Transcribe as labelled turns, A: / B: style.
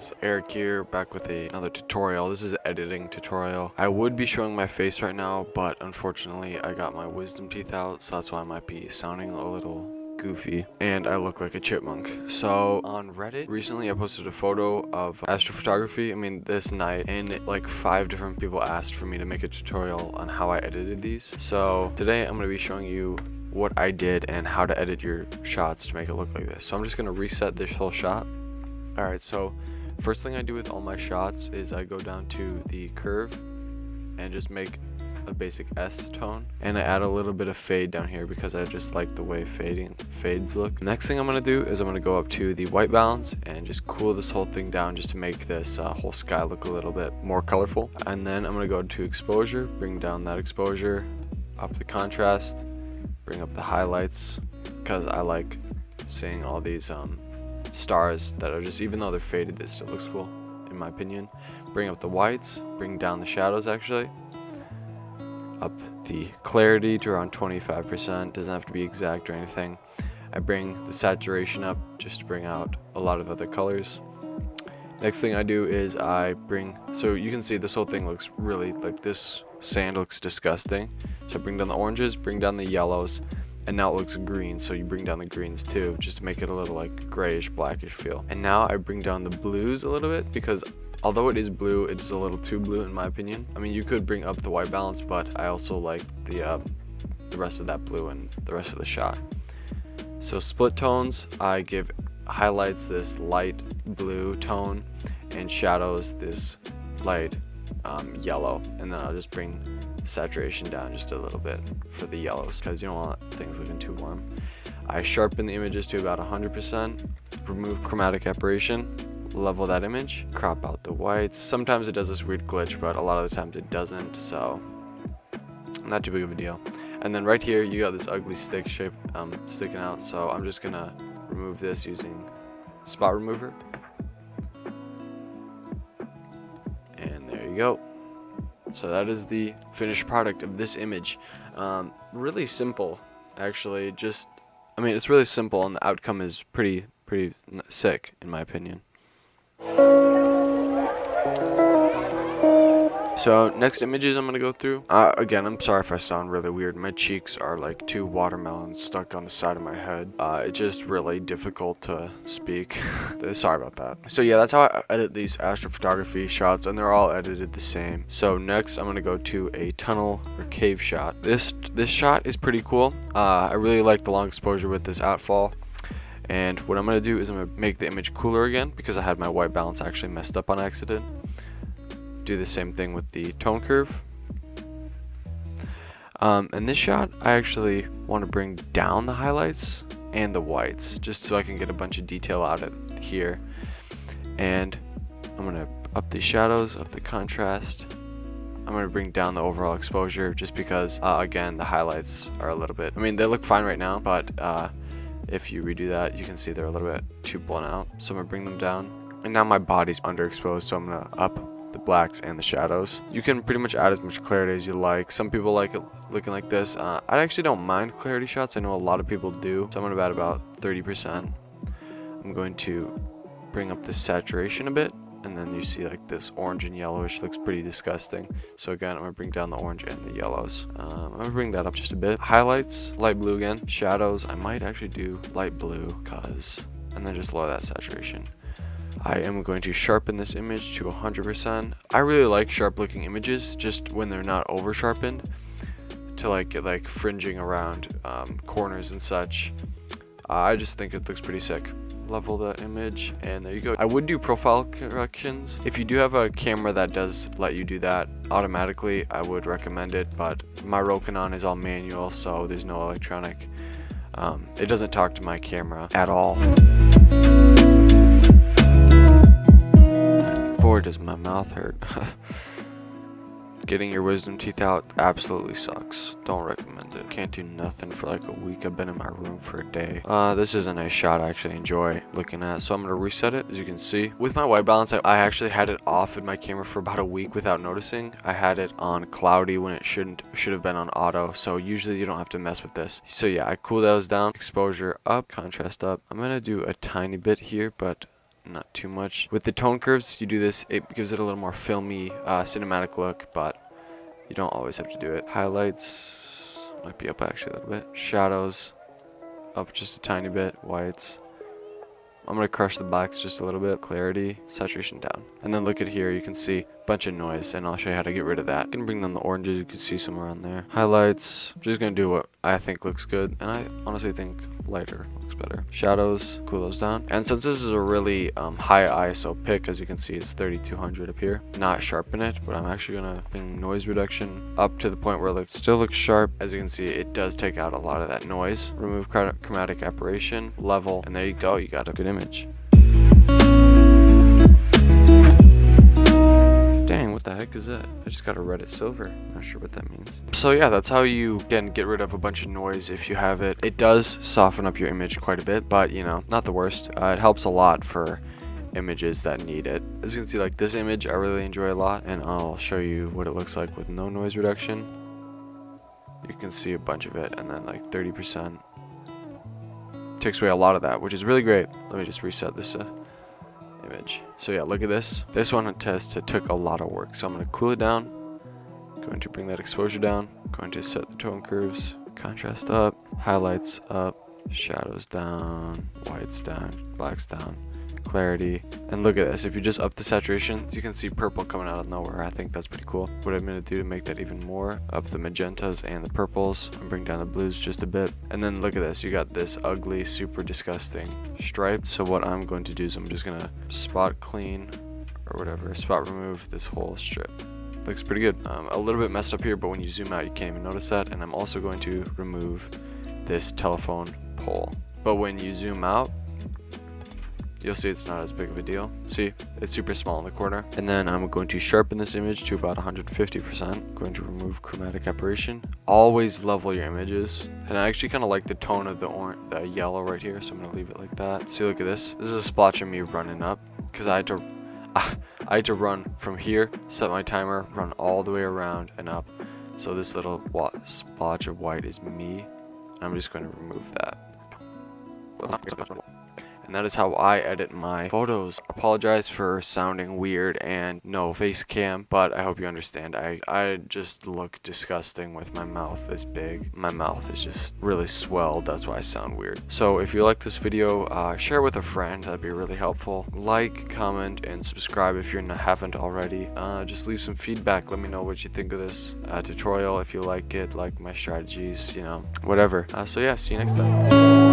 A: guys, Eric here, back with another tutorial. This is an editing tutorial. I would be showing my face right now, but unfortunately I got my wisdom teeth out, so that's why I might be sounding a little goofy and I look like a chipmunk. So on Reddit recently I posted a photo of astrophotography, this night, and like 5 different people asked for me to make a tutorial on how I edited these. So today I'm going to be showing you what I did and how to edit your shots to make it look like this. So I'm just going to reset this whole shot. Alright, so first thing I do with all my shots is I go down to the curve and just make a basic S tone, and I add a little bit of fade down here because I just like the way fades look. Next thing I'm going to do is I'm going to go up to the white balance and just cool this whole thing down just to make this whole sky look a little bit more colorful. And then I'm going to go to exposure, bring down that exposure, up the contrast, bring up the highlights because I like seeing all these stars that are just, even though they're faded, this still looks cool in my opinion. Bring up the whites, bring down the shadows, actually up the clarity to around 25%, doesn't have to be exact or anything. I bring the saturation up just to bring out a lot of other colors. Next thing I do is I bring, so you can see this whole thing looks really like, this sand looks disgusting, so I bring down the oranges, bring down the yellows, and now it looks green, so you bring down the greens too just to make it a little like grayish blackish feel. And now I bring down the blues a little bit because although it is blue, it's a little too blue in my opinion. You could bring up the white balance, but I also like the rest of that blue and the rest of the shot. So split tones, I give highlights this light blue tone and shadows this light yellow, and then I'll just bring saturation down just a little bit for the yellows because you don't want things looking too warm. I sharpen the images to about 100%, remove chromatic aberration, level that image, crop out the whites. Sometimes it does this weird glitch, but a lot of the times it doesn't, so not too big of a deal. And then right here you got this ugly stick shape sticking out, so I'm just gonna remove this using spot remover, and there you go. So that is the finished product of this image. Really simple, actually. It's really simple, and the outcome is pretty sick in my opinion. So next images I'm gonna go through. Again, I'm sorry if I sound really weird. My cheeks are like 2 watermelons stuck on the side of my head. It's just really difficult to speak. Sorry about that. So yeah, that's how I edit these astrophotography shots, and they're all edited the same. So next I'm gonna go to a tunnel or cave shot. This shot is pretty cool. I really like the long exposure with this outfall. And what I'm going to do is I'm going to make the image cooler again because I had my white balance actually messed up on accident. Do the same thing with the tone curve. And this shot, I actually want to bring down the highlights and the whites just so I can get a bunch of detail out of here. And I'm going to up the shadows, up the contrast. I'm going to bring down the overall exposure just because, again, the highlights are a little bit, they look fine right now, but if you redo that, you can see they're a little bit too blown out. So I'm going to bring them down. And now my body's underexposed, so I'm going to up the blacks and the shadows. You can pretty much add as much clarity as you like. Some people like it looking like this. I actually don't mind clarity shots. I know a lot of people do. So I'm going to add about 30%. I'm going to bring up the saturation a bit. And then you see like this orange and yellowish looks pretty disgusting. So again, I'm going to bring down the orange and the yellows. I'm going to bring that up just a bit. Highlights, light blue again. Shadows, I might actually do light blue and then just lower that saturation. I am going to sharpen this image to 100%. I really like sharp looking images just when they're not over sharpened to get like fringing around corners and such. I just think it looks pretty sick. Level the image, and there you go. I would do profile corrections. If you do have a camera that does let you do that automatically, I would recommend it, but my Rokinon is all manual, so there's no electronic. It doesn't talk to my camera at all. Boy, does my mouth hurt. Getting your wisdom teeth out absolutely sucks. Don't recommend it. Can't do nothing for like a week. I've been in my room for a day. This is a nice shot I actually enjoy looking at. So I'm going to reset it. As you can see, with my white balance, I actually had it off in my camera for about a week without noticing. I had it on cloudy when it should have been on auto. So usually you don't have to mess with this. So yeah, I cool those down. Exposure up, contrast up. I'm going to do a tiny bit here, but not too much. With the tone curves, you do this, it gives it a little more filmy, cinematic look, but you don't always have to do it. Highlights might be up actually a little bit. Shadows up just a tiny bit. Whites. I'm going to crush the blacks just a little bit. Clarity, saturation down. And then look at here, you can see a bunch of noise, and I'll show you how to get rid of that. You can bring down the oranges, you can see some around there. Highlights, I'm just going to do what I think looks good, and I honestly think lighter looks better. Shadows, cool those down. And since this is a really high ISO pic, as you can see, it's 3200 up here. Not sharpen it, but I'm actually going to bring noise reduction up to the point where it still looks sharp. As you can see, it does take out a lot of that noise. Remove chromatic aberration, level, and there you go, you got a good image. Dang, what the heck is that? I just got a Reddit silver. Not sure what that means. So yeah, that's how you can get rid of a bunch of noise if you have it. It does soften up your image quite a bit, but you know, not the worst. It helps a lot for images that need it. As you can see, like this image I really enjoy a lot, and I'll show you what it looks like with no noise reduction. You can see a bunch of it, and then like 30% takes away a lot of that, which is really great. Let me just reset this image. So yeah, look at this. This one took a lot of work, so I'm going to cool it down. Going to bring that exposure down. Going to set the tone curves, contrast up, highlights up, shadows down, whites down, blacks down, clarity. And look at this, if you just up the saturation, you can see purple coming out of nowhere. I think that's pretty cool. What I'm going to do to make that even more, up the magentas and the purples, and bring down the blues just a bit. And then look at this, you got this ugly, super disgusting stripe. So what I'm going to do is I'm just going to spot clean, or whatever, spot remove this whole strip. Looks pretty good. A little bit messed up here, but when you zoom out you can't even notice that. And I'm also going to remove this telephone pole. But when you zoom out, you'll see it's not as big of a deal. See, it's super small in the corner. And then I'm going to sharpen this image to about 150%. Going to remove chromatic aberration. Always level your images. And I actually kind of like the tone of the yellow right here, so I'm going to leave it like that. See, look at this. This is a splotch of me running up, because I had to run from here, set my timer, run all the way around and up. So this little splotch of white is me. And I'm just going to remove that. And that is how I edit my photos. Apologize for sounding weird and no face cam, but I hope you understand. I just look disgusting with my mouth this big. My mouth is just really swelled, that's why I sound weird. So if you like this video, share with a friend, that'd be really helpful. Like, comment, and subscribe if you haven't already. Just leave some feedback, let me know what you think of this tutorial, if you like it, like my strategies, you know, whatever. So yeah, see you next time.